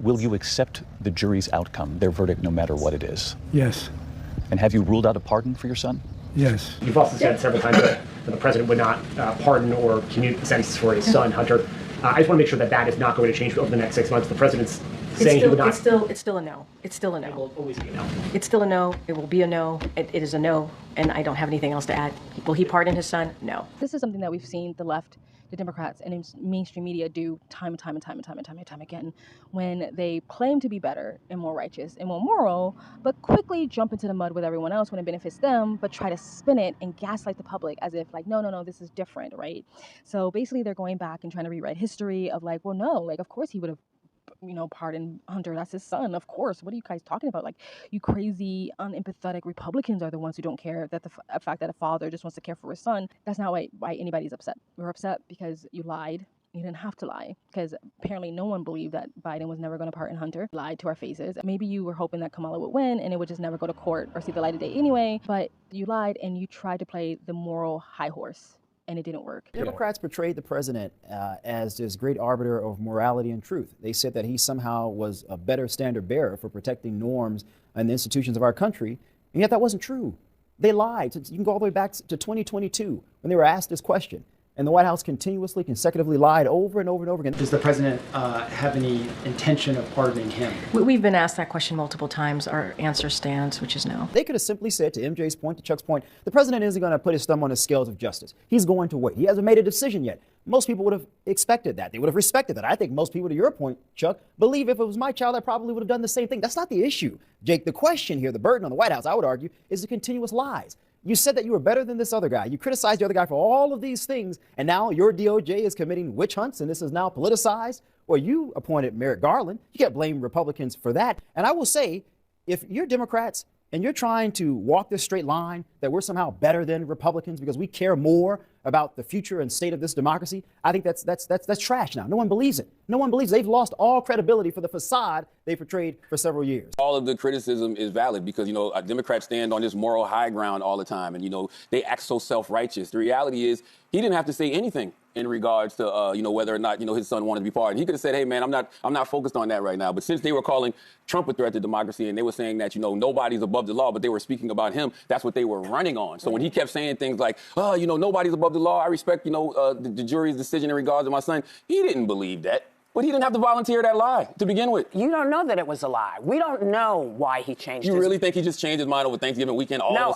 will you accept the jury's outcome, their verdict, no matter what it is? Yes. And have you ruled out a pardon for your son? Yes. You've also said several times that the president would not pardon or commute the sentence for his son, Hunter. I just want to make sure that that is not going to change over the next 6 months. The president's saying he would not. It's still a no. It's still a no. It will always be a no. It's still a no. It will be a no. It is a no, and I don't have anything else to add. Will he pardon his son? No. This is something that we've seen the left, the Democrats, and in mainstream media do time and time again when they claim to be better and more righteous and more moral, but quickly jump into the mud with everyone else when it benefits them, but try to spin it and gaslight the public as if like, no, this is different, right? So basically they're going back and trying to rewrite history of like, well, no, like, of course he would have pardon Hunter. That's his son. Of course. What are you guys talking about? Like, you crazy, unempathetic Republicans are the ones who don't care that the fact that a father just wants to care for his son. That's not why anybody's upset. We're upset because you lied. You didn't have to lie, because apparently no one believed that Biden was never going to pardon Hunter. Lied to our faces. Maybe you were hoping that Kamala would win and it would just never go to court or see the light of day anyway, but you lied and you tried to play the moral high horse. And it didn't work. Democrats portrayed the president as this great arbiter of morality and truth. They said that he somehow was a better standard bearer for protecting norms and the institutions of our country, and yet that wasn't true. They lied. You can go all the way back to 2022 when they were asked this question. And the White House continuously, consecutively lied over and over and over again. Does the president have any intention of pardoning him? We've been asked that question multiple times. Our answer stands, which is no. They could have simply said, to MJ's point, to Chuck's point, the president isn't going to put his thumb on the scales of justice. He's going to wait. He hasn't made a decision yet. Most people would have expected that. They would have respected that. I think most people, to your point, Chuck, believe if it was my child, I probably would have done the same thing. That's not the issue. Jake, the question here, the burden on the White House, I would argue, is the continuous lies. You said that you were better than this other guy. You criticized the other guy for all of these things, and now your DOJ is committing witch hunts, and this is now politicized. Well, you appointed Merrick Garland. You can't blame Republicans for that. And I will say, if you're Democrats and you're trying to walk this straight line that we're somehow better than Republicans because we care more about the future and state of this democracy, I think that's trash now. No one believes it. No one believes. They've lost all credibility for the facade they portrayed for several years. All of the criticism is valid because, Democrats stand on this moral high ground all the time. And, they act so self-righteous. The reality is he didn't have to say anything in regards to, whether or not, his son wanted to be pardoned. He could have said, hey, man, I'm not focused on that right now. But since they were calling Trump a threat to democracy and they were saying that, nobody's above the law, but they were speaking about him, that's what they were running on. So when he kept saying things like, nobody's above the law, I respect, the jury's decision in regards to my son, he didn't believe that. But he didn't have to volunteer that lie to begin with. You don't know that it was a lie. We don't know why he changed his mind. You really think he just changed his mind over Thanksgiving weekend all of a sudden?